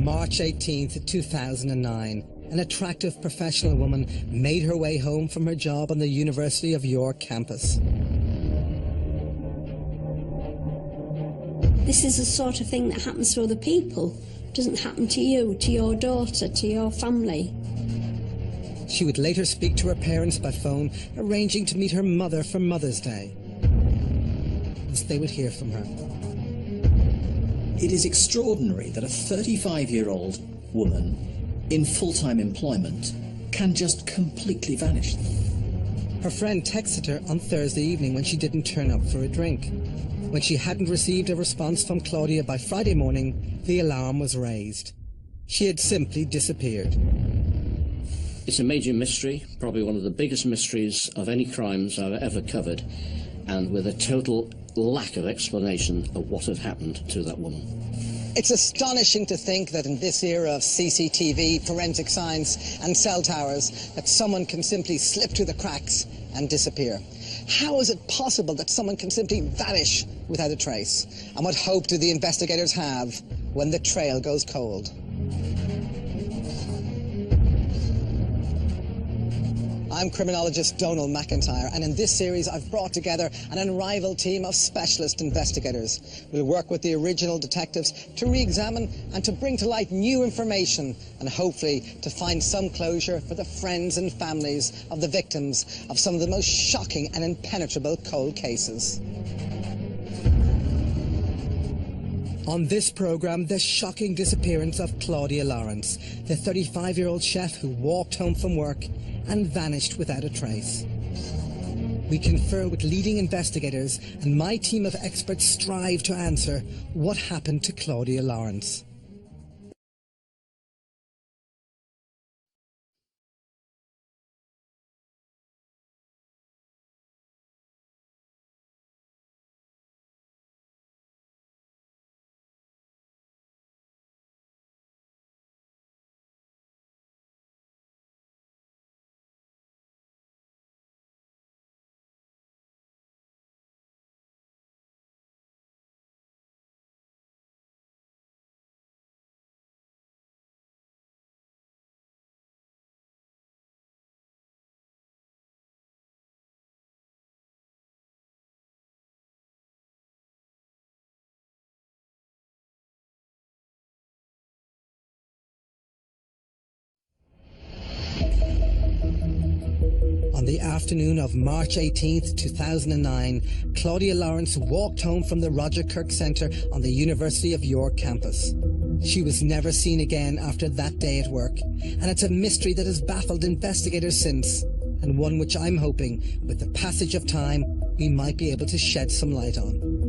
March 18th, 2009, an attractive professional woman made her way home from her job on the University of York campus. This is the sort of thing that happens to other people. It doesn't happen to you, to your daughter, to your family. She would later speak to her parents by phone, arranging to meet her mother for Mother's Day, as they would hear from her. It is extraordinary that a 35-year-old woman in full-time employment can just completely vanish. Her friend texted her on Thursday evening when she didn't turn up for a drink. When she hadn't received a response from Claudia by Friday morning, the alarm was raised. She had simply disappeared. It's a major mystery, probably one of the biggest mysteries of any crimes I've ever covered, and with a total lack of explanation of what had happened to that woman. It's astonishing to think that in this era of CCTV, forensic science and cell towers, that someone can simply slip through the cracks and disappear. How is it possible that someone can simply vanish without a trace? And what hope do the investigators have when the trail goes cold? I'm criminologist Donal McIntyre, and in this series I've brought together an unrivaled team of specialist investigators. We'll work with the original detectives to re-examine and to bring to light new information, and hopefully to find some closure for the friends and families of the victims of some of the most shocking and impenetrable cold cases. On this programme, the shocking disappearance of Claudia Lawrence, the 35-year-old chef who walked home from work and vanished without a trace. We confer with leading investigators, and my team of experts strive to answer what happened to Claudia Lawrence. On the afternoon of March 18th, 2009, Claudia Lawrence walked home from the Roger Kirk Centre on the University of York campus. She was never seen again after that day at work, and it's a mystery that has baffled investigators since, and one which I'm hoping, with the passage of time, we might be able to shed some light on.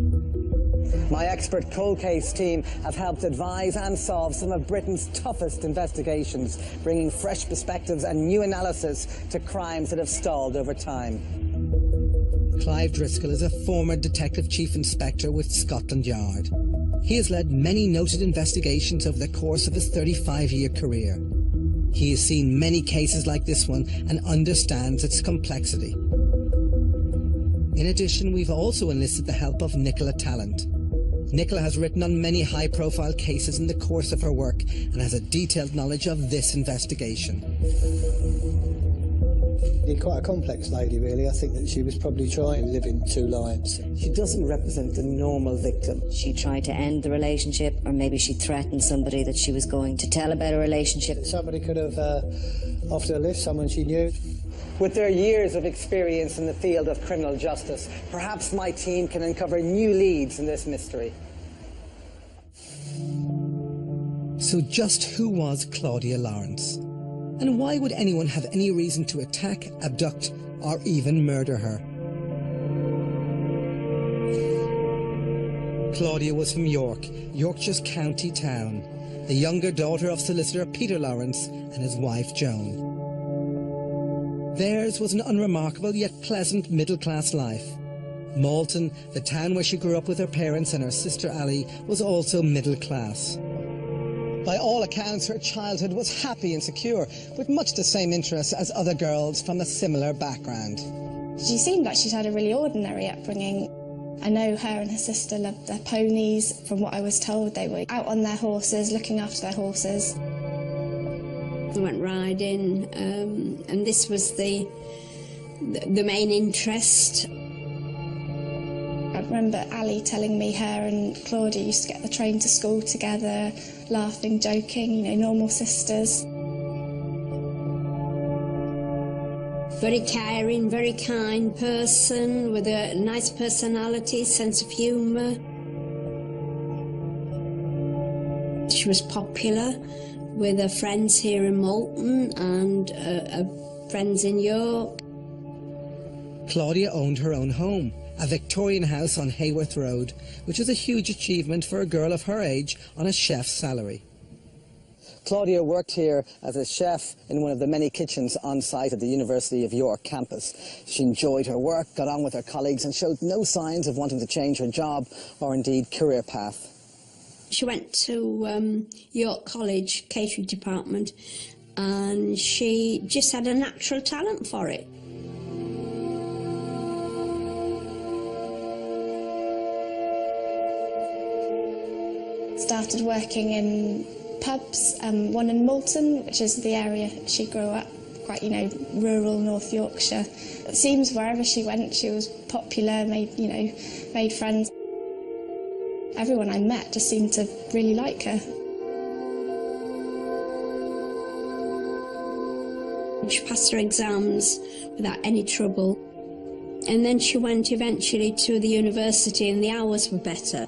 My expert cold case team have helped advise and solve some of Britain's toughest investigations, bringing fresh perspectives and new analysis to crimes that have stalled over time. Clive Driscoll is a former Detective Chief Inspector with Scotland Yard. He has led many noted investigations over the course of his 35-year career. He has seen many cases like this one and understands its complexity. In addition, we've also enlisted the help of Nicola Tallant. Nicola has written on many high-profile cases in the course of her work and has a detailed knowledge of this investigation. Quite a complex lady, really. I think that she was probably trying to live in two lives. She doesn't represent the normal victim. She tried to end the relationship, or maybe she threatened somebody that she was going to tell about a relationship. Somebody could have offered a lift, someone she knew. With their years of experience in the field of criminal justice, perhaps my team can uncover new leads in this mystery. So just who was Claudia Lawrence? And why would anyone have any reason to attack, abduct, or even murder her? Claudia was from York, Yorkshire's county town, the younger daughter of solicitor Peter Lawrence and his wife Joan. Theirs was an unremarkable yet pleasant middle-class life. Malton, the town where she grew up with her parents and her sister Ali, was also middle-class. By all accounts, her childhood was happy and secure, with much the same interests as other girls from a similar background. She seemed like she'd had a really ordinary upbringing. I know her and her sister loved their ponies. From what I was told, they were out on their horses, looking after their horses. I went riding, and this was the main interest. I remember Ali telling me her and Claudia used to get the train to school together, laughing, joking, you know, normal sisters. Very caring, very kind person with a nice personality, sense of humour. She was popular with her friends here in Malton and her friends in York. Claudia owned her own home, a Victorian house on Hayworth Road, which was a huge achievement for a girl of her age on a chef's salary. Claudia worked here as a chef in one of the many kitchens on site at the University of York campus. She enjoyed her work, got on with her colleagues and showed no signs of wanting to change her job or indeed career path. She went to York College catering department and she just had a natural talent for it. Started working in pubs, one in Malton, which is the area she grew up, quite, you know, rural North Yorkshire. It seems wherever she went, she was popular, made friends. Everyone I met just seemed to really like her. She passed her exams without any trouble. And then she went eventually to the university and the hours were better.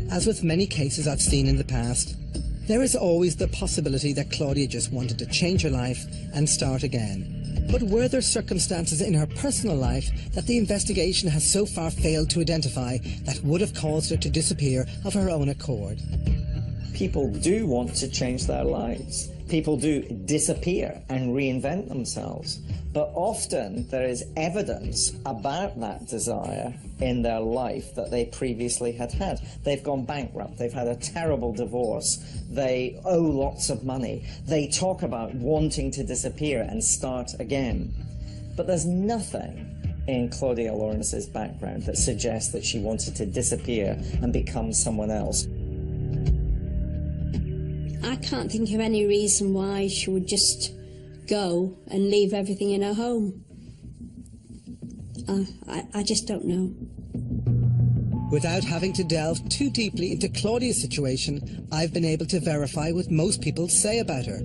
As with many cases I've seen in the past, there is always the possibility that Claudia just wanted to change her life and start again. But were there circumstances in her personal life that the investigation has so far failed to identify that would have caused her to disappear of her own accord? People do want to change their lives. People do disappear and reinvent themselves. But often there is evidence about that desire in their life that they previously had had. They've gone bankrupt, they've had a terrible divorce, they owe lots of money. They talk about wanting to disappear and start again. But there's nothing in Claudia Lawrence's background that suggests that she wanted to disappear and become someone else. I can't think of any reason why she would just go and leave everything in her home. I just don't know. Without having to delve too deeply into Claudia's situation, I've been able to verify what most people say about her.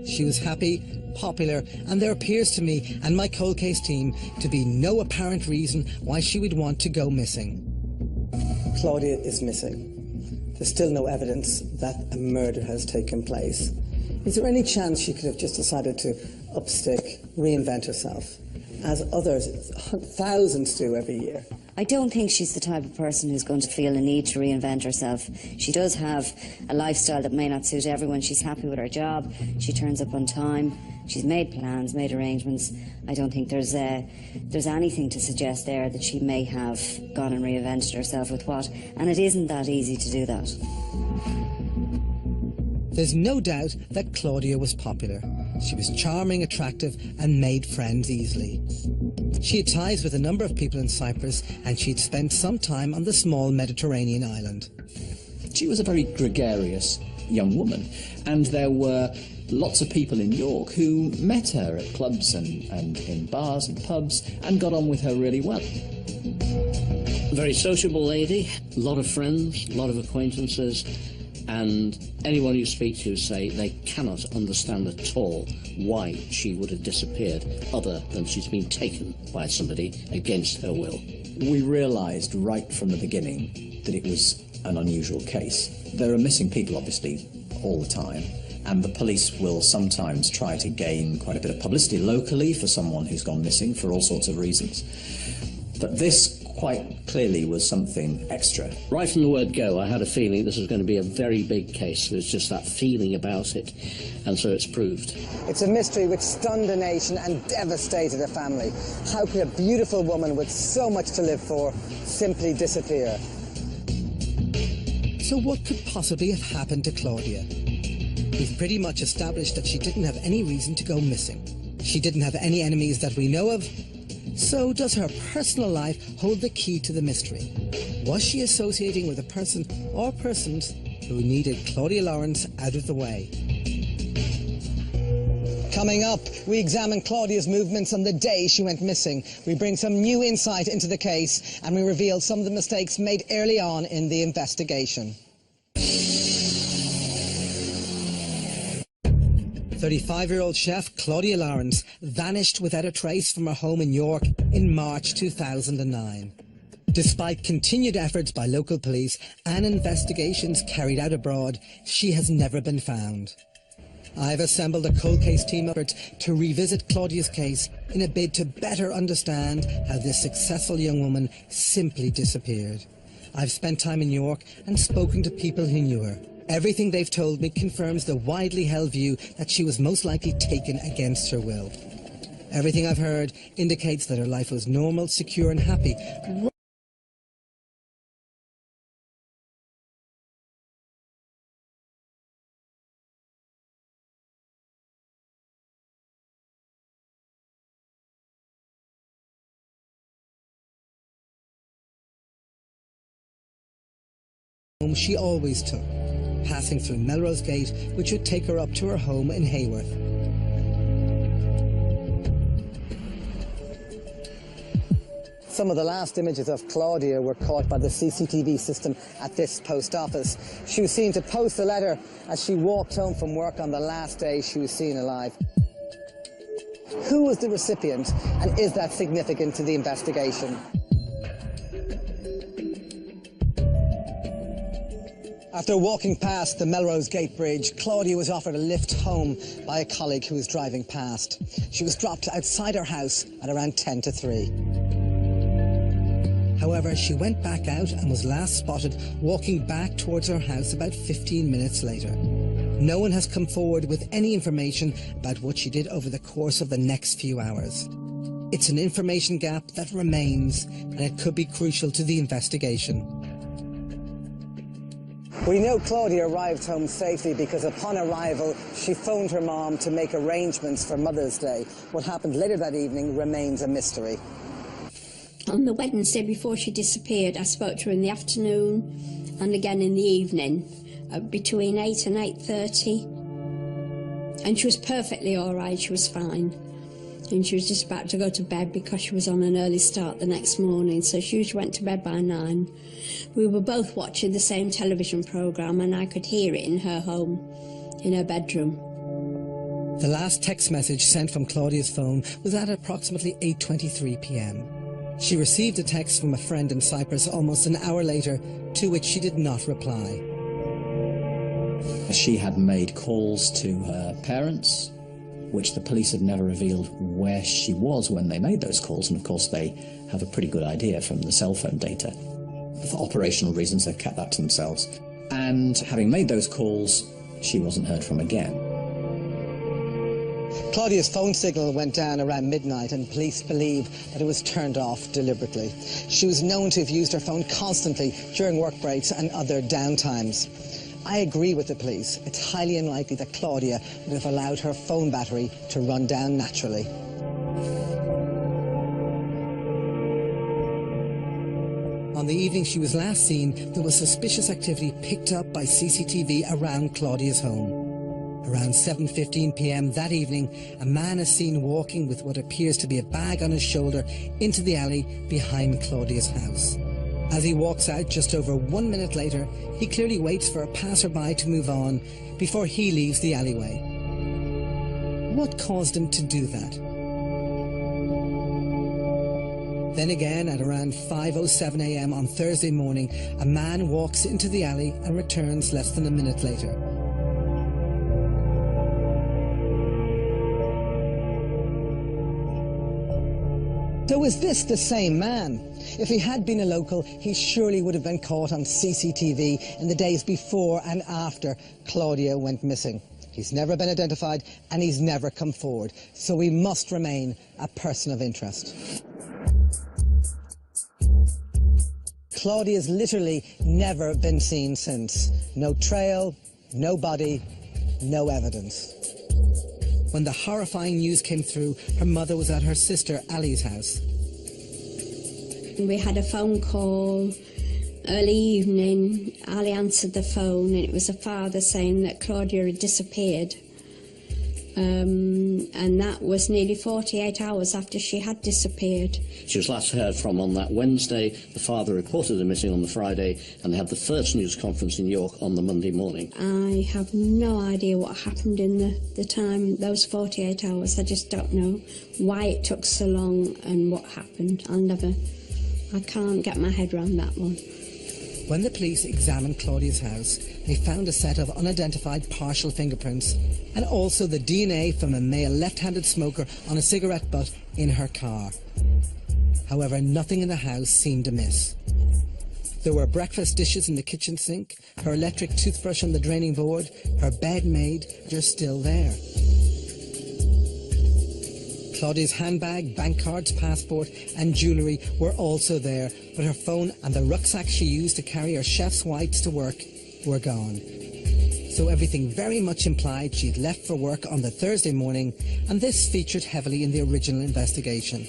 She was happy, popular, and there appears to me and my cold case team to be no apparent reason why she would want to go missing. Claudia is missing. There's still no evidence that a murder has taken place. Is there any chance she could have just decided to upstick, reinvent herself, as others, thousands do every year? I don't think she's the type of person who's going to feel a need to reinvent herself. She does have a lifestyle that may not suit everyone. She's happy with her job. She turns up on time. She's made plans, made arrangements. I don't think there's anything to suggest there that she may have gone and reinvented herself with what. And it isn't that easy to do that. There's no doubt that Claudia was popular. She was charming, attractive, and made friends easily. She had ties with a number of people in Cyprus, and she'd spent some time on the small Mediterranean island. She was a very gregarious young woman, and there were lots of people in York who met her at clubs and in bars and pubs and got on with her really well. A very sociable lady, a lot of friends, a lot of acquaintances, and anyone you speak to say they cannot understand at all why she would have disappeared other than she's been taken by somebody against her will. We realised right from the beginning that it was an unusual case. There are missing people, obviously, all the time, and the police will sometimes try to gain quite a bit of publicity locally for someone who's gone missing for all sorts of reasons. But this quite clearly was something extra. Right from the word go, I had a feeling this was going to be a very big case. There was just that feeling about it, and so it's proved. It's a mystery which stunned a nation and devastated a family. How could a beautiful woman with so much to live for simply disappear? So what could possibly have happened to Claudia? We've pretty much established that she didn't have any reason to go missing. She didn't have any enemies that we know of. So does her personal life hold the key to the mystery? Was she associating with a person or persons who needed Claudia Lawrence out of the way? Coming up, we examine Claudia's movements on the day she went missing. We bring some new insight into the case and we reveal some of the mistakes made early on in the investigation. 35-year-old chef Claudia Lawrence vanished without a trace from her home in York in March 2009. Despite continued efforts by local police and investigations carried out abroad, she has never been found. I've assembled a cold case team of experts to revisit Claudia's case in a bid to better understand how this successful young woman simply disappeared. I've spent time in York and spoken to people who knew her. Everything they've told me confirms the widely held view that she was most likely taken against her will. Everything I've heard indicates that her life was normal, secure and happy. She always took, passing through Melrose Gate, which would take her up to her home in Haworth. Some of the last images of Claudia were caught by the CCTV system at this post office. She was seen to post a letter as she walked home from work on the last day she was seen alive. Who was the recipient, and is that significant to the investigation? After walking past the Melrose Gate Bridge, Claudia was offered a lift home by a colleague who was driving past. She was dropped outside her house at around 10 to 3. However, she went back out and was last spotted walking back towards her house about 15 minutes later. No one has come forward with any information about what she did over the course of the next few hours. It's an information gap that remains, and it could be crucial to the investigation. We know Claudia arrived home safely because upon arrival she phoned her mom to make arrangements for Mother's Day. What happened later that evening remains a mystery. On the Wednesday before she disappeared, I spoke to her in the afternoon and again in the evening, between 8 and 8:30. And she was perfectly all right, she was fine. And she was just about to go to bed because she was on an early start the next morning, so she usually went to bed by 9. We were both watching the same television programme and I could hear it in her home, in her bedroom. The last text message sent from Claudia's phone was at approximately 8:23 p.m. She received a text from a friend in Cyprus almost an hour later, to which she did not reply. She had made calls to her parents, which the police had never revealed where she was when they made those calls, and of course they have a pretty good idea from the cell phone data. For operational reasons, they've kept that to themselves. And having made those calls, she wasn't heard from again. Claudia's phone signal went down around midnight and police believe that it was turned off deliberately. She was known to have used her phone constantly during work breaks and other downtimes. I agree with the police. It's highly unlikely that Claudia would have allowed her phone battery to run down naturally. On the evening she was last seen, there was suspicious activity picked up by CCTV around Claudia's home. Around 7:15 p.m. that evening, a man is seen walking with what appears to be a bag on his shoulder into the alley behind Claudia's house. As he walks out just over 1 minute later, he clearly waits for a passerby to move on before he leaves the alleyway. What caused him to do that? Then again, at around 5:07 a.m. on Thursday morning, a man walks into the alley and returns less than a minute later. So is this the same man? If he had been a local, he surely would have been caught on CCTV in the days before and after Claudia went missing. He's never been identified and he's never come forward, so he must remain a person of interest. Claudia's literally never been seen since. No trail, no body, no evidence. When the horrifying news came through, her mother was at her sister Ali's house. We had a phone call early evening. Ali answered the phone and it was a father saying that Claudia had disappeared. And that was nearly 48 hours after she had disappeared. She was last heard from on that Wednesday. The father reported her missing on the Friday, and they had the first news conference in York on the Monday morning. I have no idea what happened in the time, those 48 hours. I just don't know why it took so long and what happened. I can't get my head around that one. When the police examined Claudia's house, they found a set of unidentified partial fingerprints and also the DNA from a male left-handed smoker on a cigarette butt in her car. However, nothing in the house seemed amiss. There were breakfast dishes in the kitchen sink, her electric toothbrush on the draining board, her bed made, they're still there. Claudia's handbag, bank cards, passport and jewellery were also there, but her phone and the rucksack she used to carry her chef's whites to work were gone. So everything very much implied she'd left for work on the Thursday morning, and this featured heavily in the original investigation.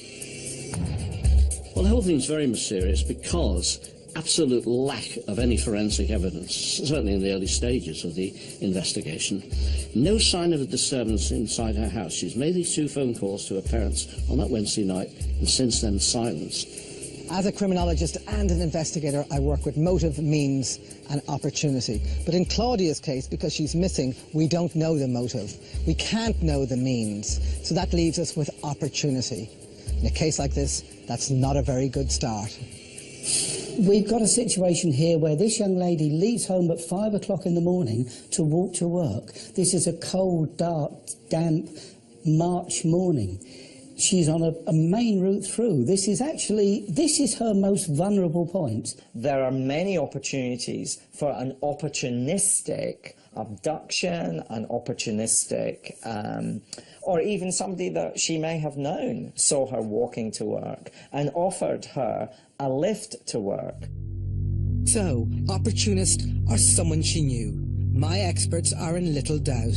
Well, the whole thing's very mysterious because absolute lack of any forensic evidence, certainly in the early stages of the investigation. No sign of a disturbance inside her house. She's made these 2 phone calls to her parents on that Wednesday night, and since then silence. As a criminologist and an investigator, I work with motive, means and opportunity. But in Claudia's case, because she's missing, we don't know the motive. We can't know the means. So that leaves us with opportunity. In a case like this, that's not a very good start. We've got a situation here where this young lady leaves home at 5 o'clock in the morning to walk to work. This is a cold, dark, damp March morning. She's on a main route through. This is her most vulnerable point. There are many opportunities for an opportunistic abduction, an opportunistic, or even somebody that she may have known saw her walking to work and offered her a lift to work. So, opportunist or someone she knew? My experts are in little doubt.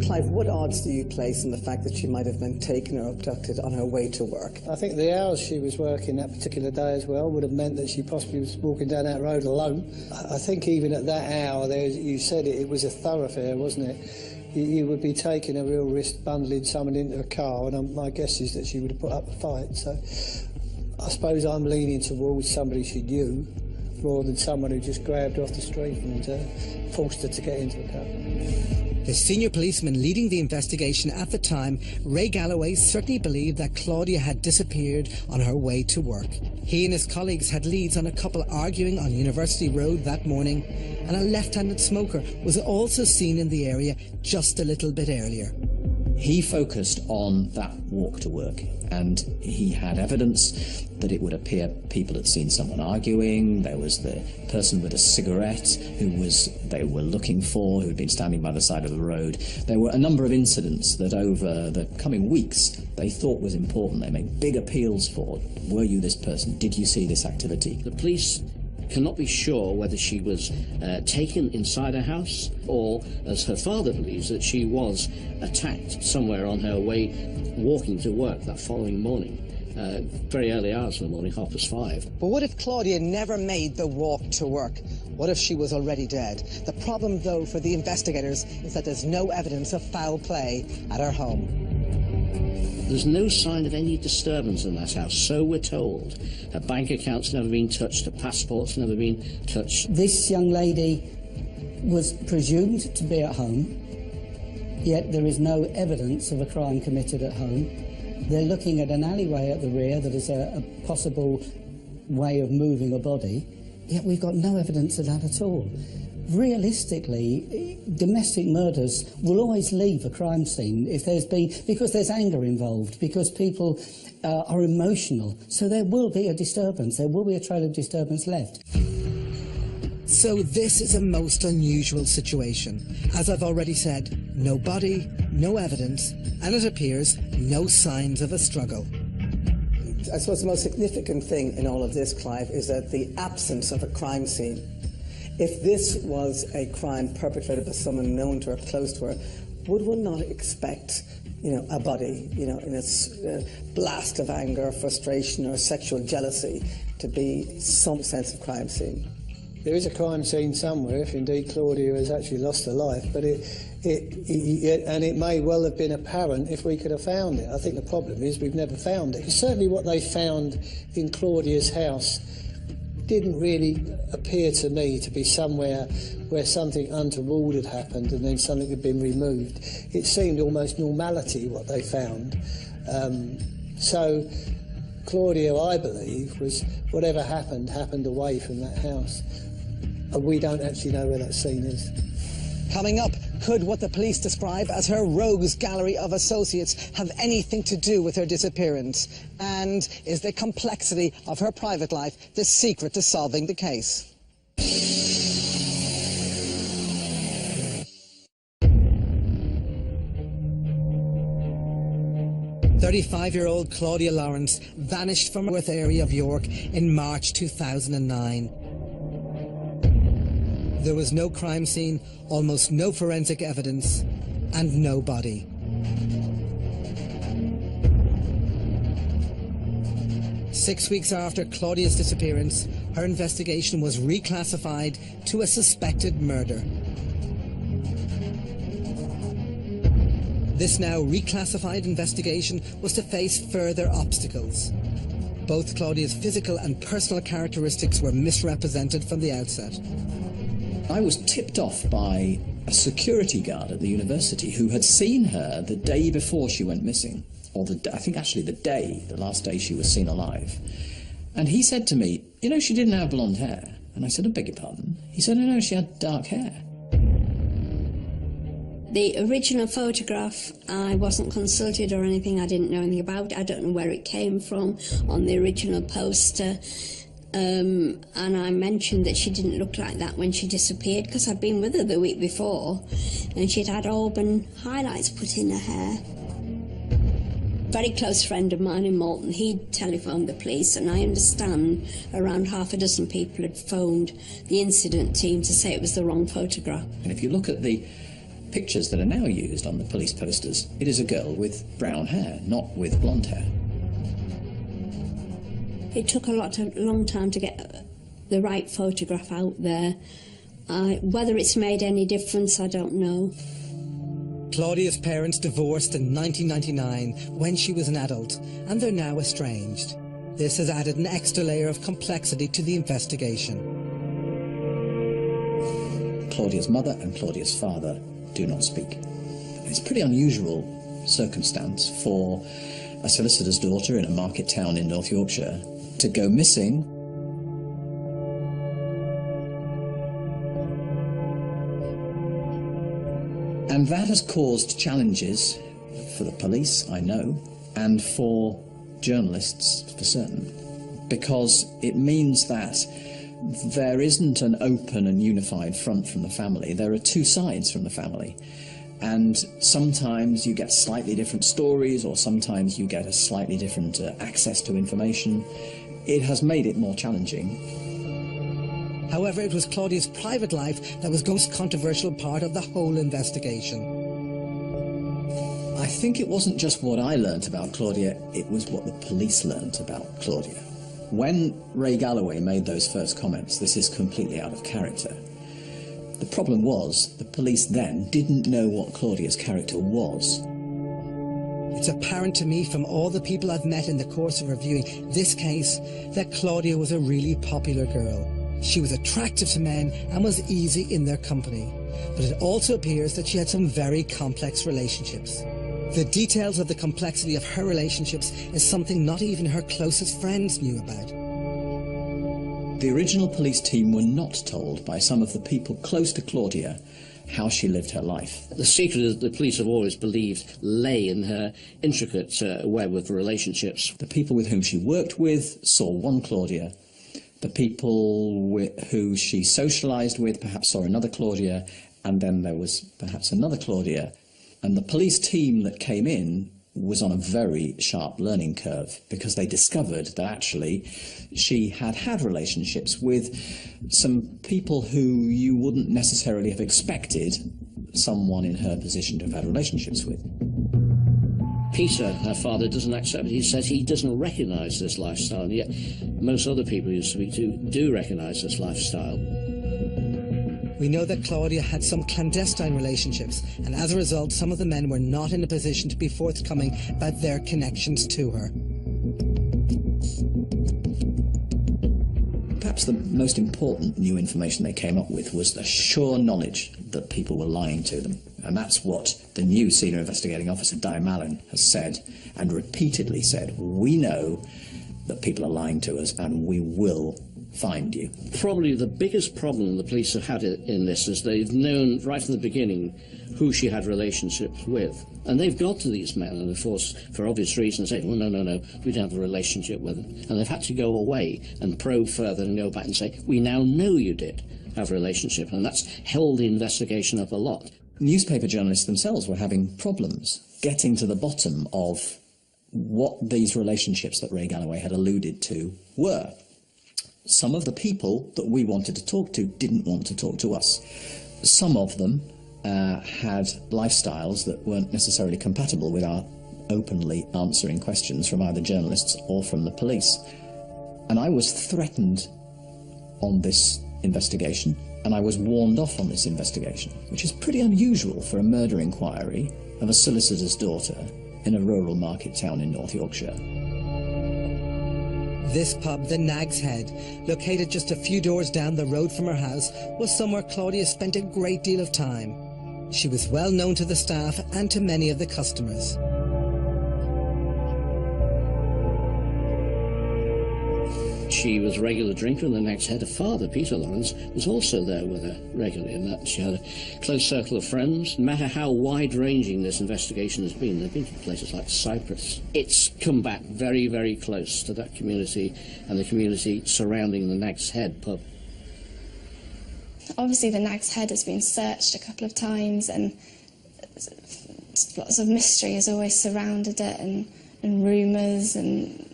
Clive, what odds do you place on the fact that she might have been taken or abducted on her way to work? I think the hours she was working that particular day as well would have meant that she possibly was walking down that road alone. I think even at that hour, you said it was a thoroughfare, wasn't it? You would be taking a real risk bundling someone into a car, and my guess is that she would have put up a fight. So I suppose I'm leaning towards somebody she knew more than someone who just grabbed her off the street and forced her to get into a car. The senior policeman leading the investigation at the time, Ray Galloway, certainly believed that Claudia had disappeared on her way to work. He and his colleagues had leads on a couple arguing on University Road that morning, and a left-handed smoker was also seen in the area just a little bit earlier. He focused on that walk to work, and he had evidence that it would appear people had seen someone arguing. There was the person with a cigarette who they were looking for, who had been standing by the side of the road. There were a number of incidents that over the coming weeks they thought was important. They made big appeals for. Were you this person? Did you see this activity? The police cannot be sure whether she was taken inside a house or, as her father believes, that she was attacked somewhere on her way walking to work that following morning. Very early hours of the morning, 5:30. But what if Claudia never made the walk to work? What if she was already dead? The problem, though, for the investigators is that there's no evidence of foul play at her home. There's no sign of any disturbance in that house, so we're told. Her bank account's never been touched, her passport's never been touched. This young lady was presumed to be at home, yet there is no evidence of a crime committed at home. They're looking at an alleyway at the rear that is a possible way of moving a body, yet we've got no evidence of that at all. Realistically, domestic murders will always leave a crime scene because there's anger involved, because people are emotional. So there will be a disturbance, there will be a trail of disturbance left. So this is a most unusual situation. As I've already said, no body, no evidence, and it appears no signs of a struggle. I suppose the most significant thing in all of this, Clive, is that the absence of a crime scene. If this was a crime perpetrated by someone known to her, close to her, would one not expect, a body, in its blast of anger, frustration or sexual jealousy to be some sense of crime scene? There is a crime scene somewhere, if indeed Claudia has actually lost her life, but it may well have been apparent if we could have found it. I think the problem is we've never found it. Certainly what they found in Claudia's house didn't really appear to me to be somewhere where something untoward had happened and then something had been removed. It seemed almost normality what they found. So Claudia, I believe, was whatever happened away from that house. And we don't actually know where that scene is. Coming up, could what the police describe as her rogues gallery of associates have anything to do with her disappearance? And is the complexity of her private life the secret to solving the case? 35-year-old Claudia Lawrence vanished from North area of York in March 2009. There was no crime scene, almost no forensic evidence, and no body. Six weeks after Claudia's disappearance, her investigation was reclassified to a suspected murder. This now reclassified investigation was to face further obstacles. Both Claudia's physical and personal characteristics were misrepresented from the outset. I was tipped off by a security guard at the university who had seen her the day before she went missing, or I think actually the last day she was seen alive. And he said to me, she didn't have blonde hair. And I said, I beg your pardon? He said, no, she had dark hair. The original photograph, I wasn't consulted or anything. I didn't know anything about it. I don't know where it came from on the original poster. And I mentioned that she didn't look like that when she disappeared because I'd been with her the week before and she'd had auburn highlights put in her hair. Very close friend of mine in Malton, he'd telephoned the police, and I understand around half a dozen people had phoned the incident team to say it was the wrong photograph. And if you look at the pictures that are now used on the police posters, it is a girl with brown hair, not with blonde hair. It took a long time to get the right photograph out there. Whether it's made any difference, I don't know. Claudia's parents divorced in 1999 when she was an adult, and they're now estranged. This has added an extra layer of complexity to the investigation. Claudia's mother and Claudia's father do not speak. It's a pretty unusual circumstance for a solicitor's daughter in a market town in North Yorkshire to go missing. And that has caused challenges for the police, I know, and for journalists for certain, because it means that there isn't an open and unified front from the family. There are two sides from the family. And sometimes you get slightly different stories, or sometimes you get a slightly different access to information. It has made it more challenging. However, it was Claudia's private life that was the most controversial part of the whole investigation. I think it wasn't just what I learnt about Claudia, it was what the police learnt about Claudia. When Ray Galloway made those first comments, this is completely out of character. The problem was, the police then didn't know what Claudia's character was. It's apparent to me from all the people I've met in the course of reviewing this case that Claudia was a really popular girl. She was attractive to men and was easy in their company. But it also appears that she had some very complex relationships. The details of the complexity of her relationships is something not even her closest friends knew about. The original police team were not told by some of the people close to Claudia how she lived her life. The secret that the police have always believed lay in her intricate web of relationships. The people with whom she worked with saw one Claudia. The people who she socialised with perhaps saw another Claudia, and then there was perhaps another Claudia. And the police team that came in was on a very sharp learning curve, because they discovered that actually she had relationships with some people who you wouldn't necessarily have expected someone in her position to have had relationships with. Peter, her father, doesn't accept it. He says he doesn't recognise this lifestyle, and yet most other people you speak to do recognise this lifestyle. We know that Claudia had some clandestine relationships, and as a result, some of the men were not in a position to be forthcoming about their connections to her. Perhaps the most important new information they came up with was the sure knowledge that people were lying to them. And that's what the new Senior Investigating Officer, Di Mallon, has said, and repeatedly said. We know that people are lying to us, and we will find you. Probably the biggest problem the police have had in this is they've known right from the beginning who she had relationships with. And they've got to these men, and of course, for obvious reasons, say, well, no, we don't have a relationship with them. And they've had to go away and probe further and go back and say, we now know you did have a relationship, and that's held the investigation up a lot. Newspaper journalists themselves were having problems getting to the bottom of what these relationships that Ray Galloway had alluded to were. Some of the people that we wanted to talk to didn't want to talk to us. Some of them had lifestyles that weren't necessarily compatible with our openly answering questions from either journalists or from the police. And I was threatened on this investigation, and I was warned off on this investigation, which is pretty unusual for a murder inquiry of a solicitor's daughter in a rural market town in North Yorkshire. This pub, the Nag's Head, located just a few doors down the road from her house, was somewhere Claudia spent a great deal of time. She was well known to the staff and to many of the customers. She was a regular drinker, and the next head of father, Peter Lawrence, was also there with her regularly, and that she had a close circle of friends. No matter how wide-ranging this investigation has been, they've been to places like Cyprus. It's come back very, very close to that community and the community surrounding the Nag's Head pub. Obviously the Nag's Head has been searched a couple of times, and lots of mystery has always surrounded it, and rumours and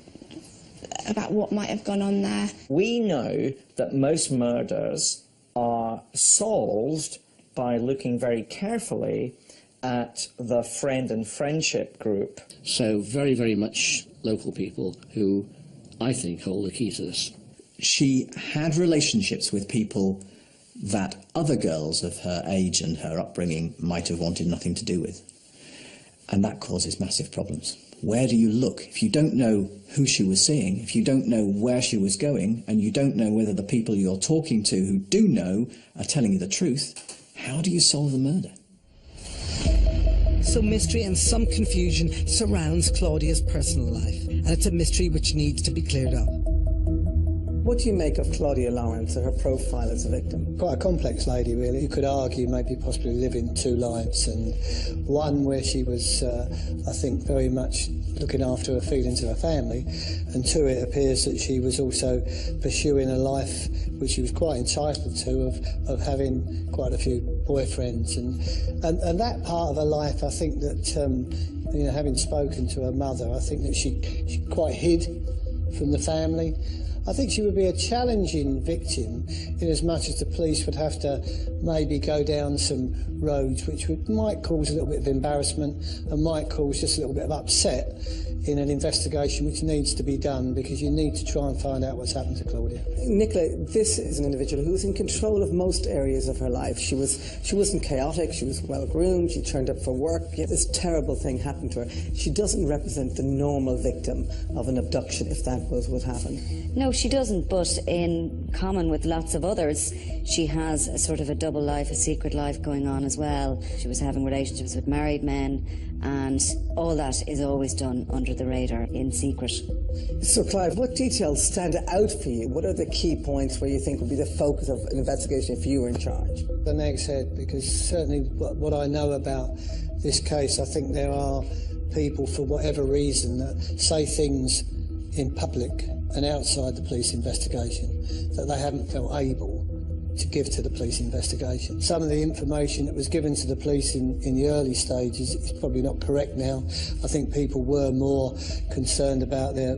about what might have gone on there. We know that most murders are solved by looking very carefully at the friend and friendship group. So very, very much local people who, I think, hold the key to this. She had relationships with people that other girls of her age and her upbringing might have wanted nothing to do with. And that causes massive problems. Where do you look? If you don't know who she was seeing, if you don't know where she was going, and you don't know whether the people you're talking to who do know are telling you the truth, how do you solve the murder? So mystery and some confusion surrounds Claudia's personal life, and it's a mystery which needs to be cleared up. What do you make of Claudia Lawrence and her profile as a victim? Quite a complex lady, really. You could argue maybe possibly living two lives, and one where she was, I think, very much looking after her feelings of her family, and two, it appears that she was also pursuing a life which she was quite entitled to, of having quite a few boyfriends, and that part of her life, I think that, you know, having spoken to her mother, I think that she quite hid from the family. I think she would be a challenging victim in as much as the police would have to maybe go down some roads which might cause a little bit of embarrassment and might cause just a little bit of upset in an investigation which needs to be done, because you need to try and find out what's happened to Claudia. Nicola, this is an individual who was in control of most areas of her life. She wasn't chaotic, she was well groomed, she turned up for work, yet this terrible thing happened to her. She doesn't represent the normal victim of an abduction, if that was what happened. No, she doesn't, but in common with lots of others, she has a sort of a double life, a secret life going on as well. She was having relationships with married men, and all that is always done under the radar in secret. So Clive, what details stand out for you? What are the key points where you think would be the focus of an investigation if you were in charge? The Nag's Head, because certainly what I know about this case, I think there are people, for whatever reason, that say things in public and outside the police investigation that they haven't felt able to give to the police investigation. Some of the information that was given to the police in the early stages is probably not correct now. I think people were more concerned about their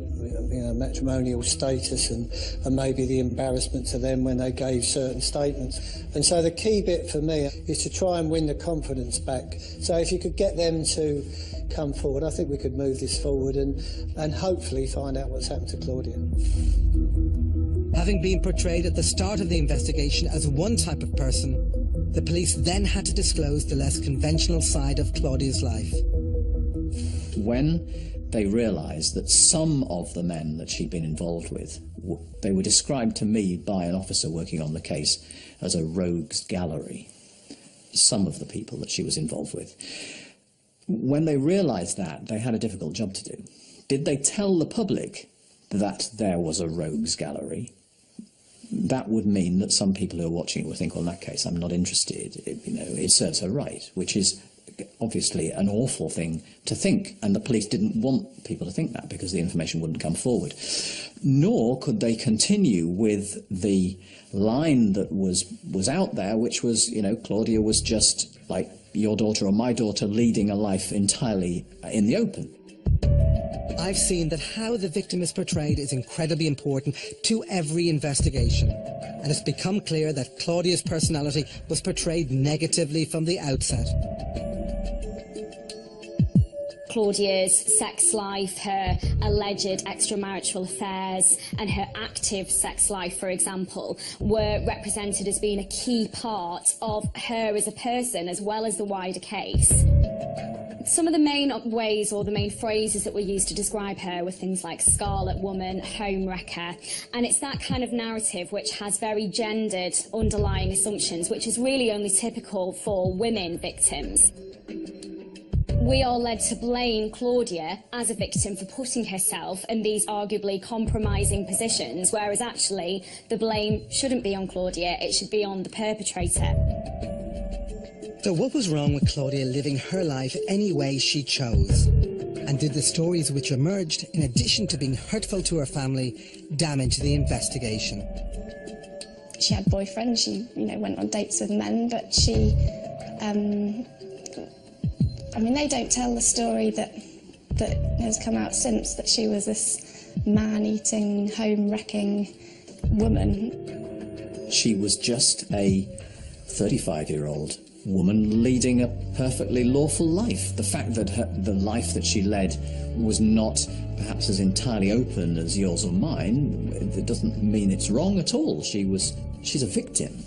matrimonial status and maybe the embarrassment to them when they gave certain statements. And so the key bit for me is to try and win the confidence back. So if you could get them to come forward, I think we could move this forward and hopefully find out what's happened to Claudia. Having been portrayed at the start of the investigation as one type of person, the police then had to disclose the less conventional side of Claudia's life. When they realised that some of the men that she'd been involved with, they were described to me by an officer working on the case as a rogues gallery, some of the people that she was involved with. When they realised that, they had a difficult job to do. Did they tell the public that there was a rogues gallery? That would mean that some people who are watching it would think, well, in that case, I'm not interested. It serves her right, which is obviously an awful thing to think. And the police didn't want people to think that because the information wouldn't come forward. Nor could they continue with the line that was out there, which was, Claudia was just like your daughter or my daughter leading a life entirely in the open. I've seen that how the victim is portrayed is incredibly important to every investigation, and it's become clear that Claudia's personality was portrayed negatively from the outset. Claudia's sex life, her alleged extramarital affairs and her active sex life, for example, were represented as being a key part of her as a person as well as the wider case. Some of the main ways or the main phrases that were used to describe her were things like scarlet woman, home wrecker, and it's that kind of narrative which has very gendered underlying assumptions, which is really only typical for women victims. We are led to blame Claudia as a victim for putting herself in these arguably compromising positions, whereas actually the blame shouldn't be on Claudia, it should be on the perpetrator. So what was wrong with Claudia living her life any way she chose? And did the stories which emerged, in addition to being hurtful to her family, damage the investigation? She had boyfriends, she went on dates with men, but she, they don't tell the story that has come out since, that she was this man-eating, home-wrecking woman. She was just a 35-year-old woman leading a perfectly lawful life. The fact that the life that she led was not perhaps as entirely open as yours or mine, it doesn't mean it's wrong at all. She's a victim.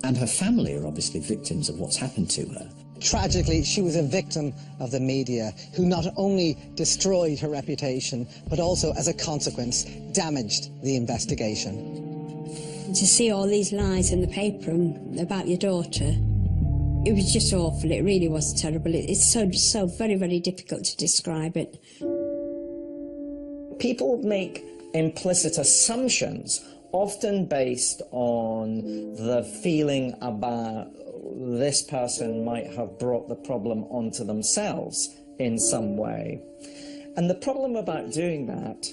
And her family are obviously victims of what's happened to her. Tragically, she was a victim of the media, who not only destroyed her reputation, but also, as a consequence, damaged the investigation. To see all these lies in the paper about your daughter, it was just awful. It really was terrible. It's so very, very difficult to describe it. People make implicit assumptions, often based on the feeling about this person might have brought the problem onto themselves in some way. And the problem about doing that,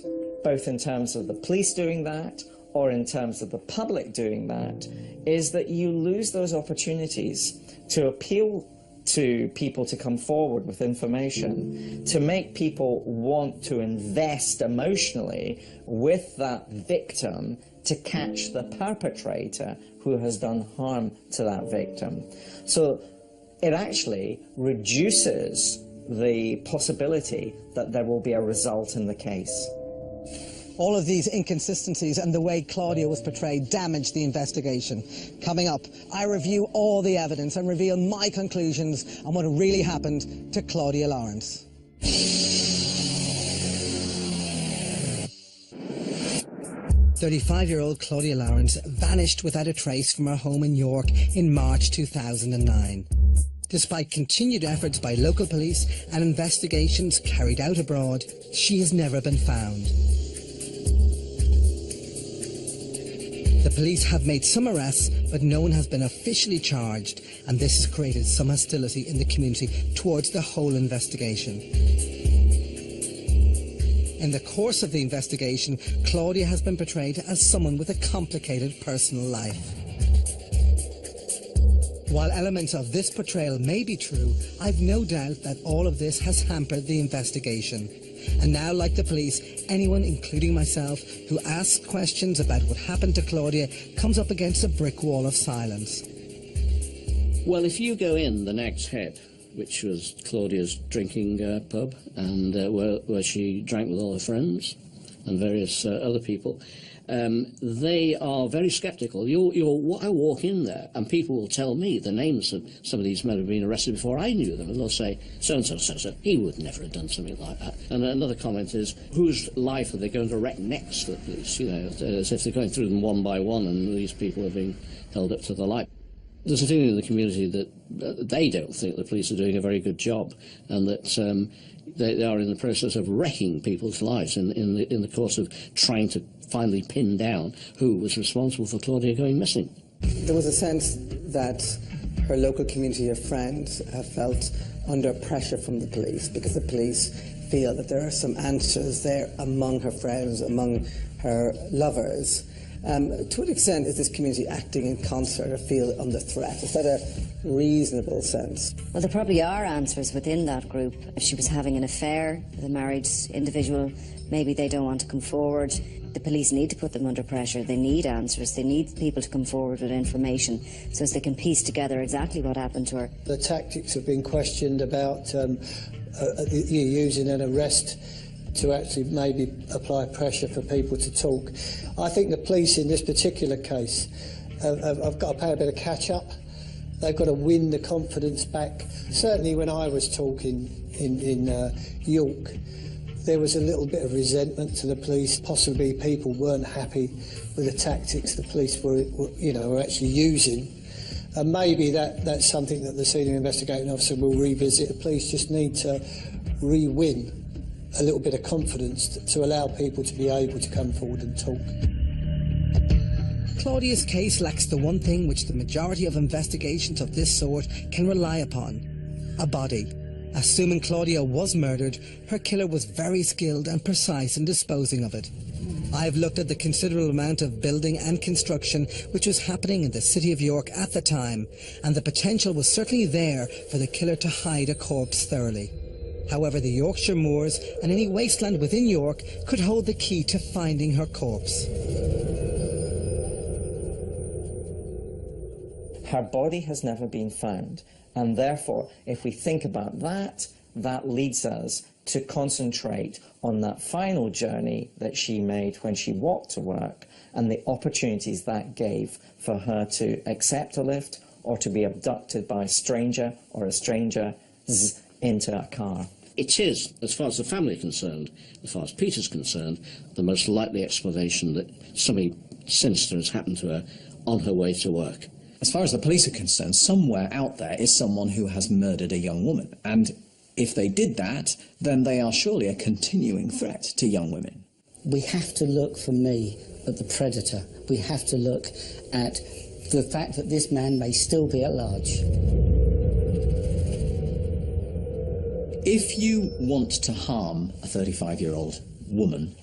both in terms of the police doing that or in terms of the public doing that, is that you lose those opportunities to appeal to people to come forward with information, to make people want to invest emotionally with that victim to catch the perpetrator who has done harm to that victim. So it actually reduces the possibility that there will be a result in the case. All of these inconsistencies and the way Claudia was portrayed damaged the investigation. Coming up, I review all the evidence and reveal my conclusions on what really happened to Claudia Lawrence. 35-year-old Claudia Lawrence vanished without a trace from her home in York in March 2009. Despite continued efforts by local police and investigations carried out abroad, she has never been found. The police have made some arrests, but no one has been officially charged, and this has created some hostility in the community towards the whole investigation. In the course of the investigation, Claudia has been portrayed as someone with a complicated personal life. While elements of this portrayal may be true, I've no doubt that all of this has hampered the investigation. And now, like the police, anyone, including myself, who asks questions about what happened to Claudia comes up against a brick wall of silence. Well, if you go in the next hip, which was Claudia's drinking pub, and where she drank with all her friends and various other people, they are very sceptical. I walk in there, and people will tell me the names of some of these men have been arrested before I knew them, and they'll say, so-and-so, so-and-so, he would never have done something like that. And another comment is, whose life are they going to wreck next to the police? You know, as if they're going through them one by one, and these people are being held up to the light. There's a feeling in the community that they don't think the police are doing a very good job, and that they are in the process of wrecking people's lives in the course of trying to finally pin down who was responsible for Claudia going missing. There was a sense that her local community of friends have felt under pressure from the police, because the police feel that there are some answers there among her friends, among her lovers. To what extent is this community acting in concert or feel under threat? Is that a reasonable sense? Well, there probably are answers within that group. If she was having an affair with a married individual, maybe they don't want to come forward. The police need to put them under pressure. They need answers. They need people to come forward with information so as they can piece together exactly what happened to her. The tactics have been questioned about using an arrest to actually maybe apply pressure for people to talk. I think the police in this particular case have got to pay a bit of catch-up. They've got to win the confidence back. Certainly when I was talking in York, there was a little bit of resentment to the police. Possibly people weren't happy with the tactics the police were actually using. And maybe that's something that the senior investigating officer will revisit. The police just need to re-win a little bit of confidence to allow people to be able to come forward and talk. Claudia's case lacks the one thing which the majority of investigations of this sort can rely upon: a body. Assuming Claudia was murdered, her killer was very skilled and precise in disposing of it. I've looked at the considerable amount of building and construction which was happening in the city of York at the time, and the potential was certainly there for the killer to hide a corpse thoroughly. However, the Yorkshire moors and any wasteland within York could hold the key to finding her corpse. Her body has never been found, and therefore, if we think about that, that leads us to concentrate on that final journey that she made when she walked to work, and the opportunities that gave for her to accept a lift or to be abducted by a stranger or a stranger's into a car. It is, as far as the family are concerned, as far as Peter's concerned, the most likely explanation that something sinister has happened to her on her way to work. As far as the police are concerned, somewhere out there is someone who has murdered a young woman. And if they did that, then they are surely a continuing threat to young women. We have to look, for me, at the predator. We have to look at the fact that this man may still be at large. If you want to harm a 35-year-old woman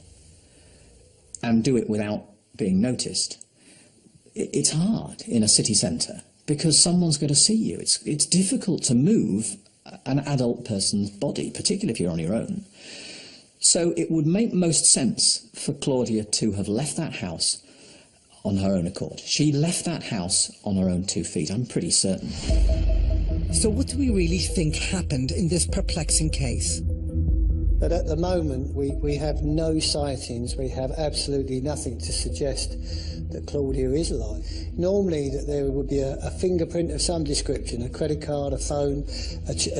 and do it without being noticed, it's hard in a city centre because someone's going to see you. It's difficult to move an adult person's body, particularly if you're on your own. So it would make most sense for Claudia to have left that house on her own accord. She left that house on her own 2 feet, I'm pretty certain. So what do we really think happened in this perplexing case? But at the moment, we have no sightings. We have absolutely nothing to suggest that Claudia is alive. Normally, that there would be a fingerprint of some description, a credit card, a phone,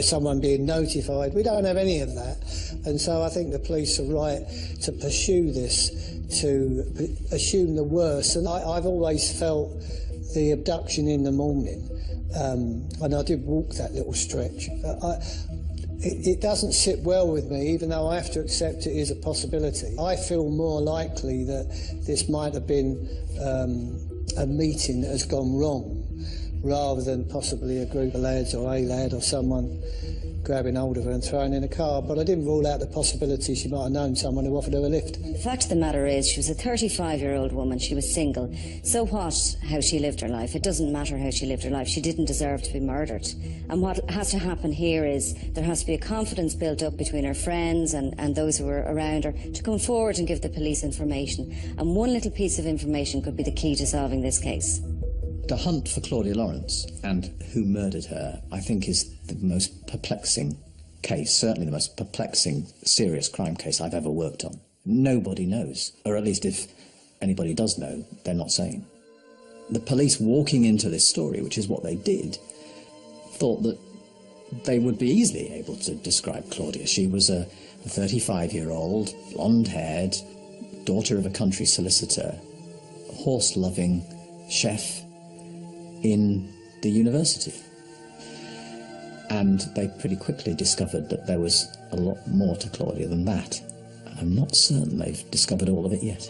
someone being notified. We don't have any of that. And so I think the police are right to pursue this, to assume the worst. And I've always felt the abduction in the morning, and I did walk that little stretch. It doesn't sit well with me, even though I have to accept it is a possibility. I feel more likely that this might have been a meeting that has gone wrong, rather than possibly a group of lads or a lad or someone grabbing hold of her and throwing in a car, but I didn't rule out the possibility she might have known someone who offered her a lift. The fact of the matter is, she was a 35-year-old woman. She was single. So what, how she lived her life? It doesn't matter how she lived her life. She didn't deserve to be murdered. And what has to happen here is there has to be a confidence built up between her friends and those who were around her to come forward and give the police information. And one little piece of information could be the key to solving this case. The hunt for Claudia Lawrence and who murdered her, I think, is the most perplexing case, certainly the most perplexing serious crime case I've ever worked on. Nobody knows, or at least if anybody does know, they're not saying. The police walking into this story, which is what they did, thought that they would be easily able to describe Claudia. She was a 35-year-old, blonde-haired, daughter of a country solicitor, horse-loving chef in the university. And they pretty quickly discovered that there was a lot more to Claudia than that. And I'm not certain they've discovered all of it yet.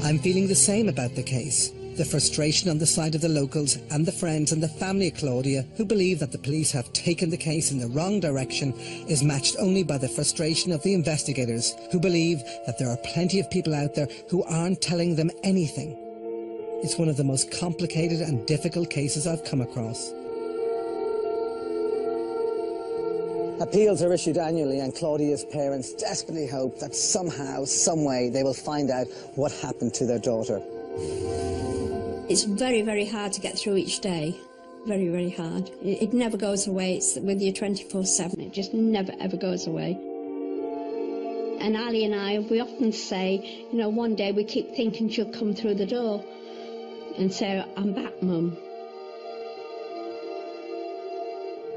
I'm feeling the same about the case. The frustration on the side of the locals and the friends and the family of Claudia, who believe that the police have taken the case in the wrong direction, is matched only by the frustration of the investigators, who believe that there are plenty of people out there who aren't telling them anything. It's one of the most complicated and difficult cases I've come across. Appeals are issued annually, and Claudia's parents desperately hope that somehow, some way, they will find out what happened to their daughter. It's very, very hard to get through each day. Very, very hard. It never goes away. It's with you 24/7. It just never, ever goes away. And Ali and I, we often say, you know, one day we keep thinking she'll come through the door and say, I'm back, Mum.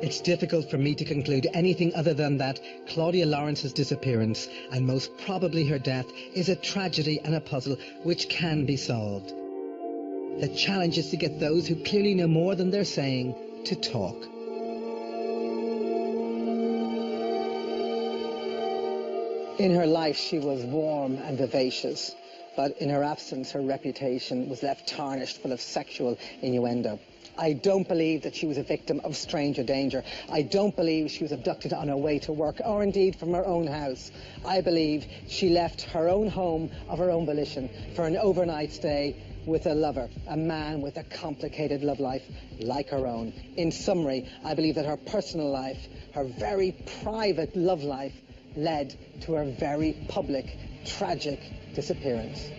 It's difficult for me to conclude anything other than that Claudia Lawrence's disappearance, and most probably her death, is a tragedy and a puzzle which can be solved. The challenge is to get those who clearly know more than they're saying to talk. In her life, she was warm and vivacious, but in her absence, her reputation was left tarnished, full of sexual innuendo. I don't believe that she was a victim of stranger danger. I don't believe she was abducted on her way to work, or indeed from her own house. I believe she left her own home of her own volition for an overnight stay with a lover, a man with a complicated love life like her own. In summary, I believe that her personal life, her very private love life, led to her very public, tragic disappearance.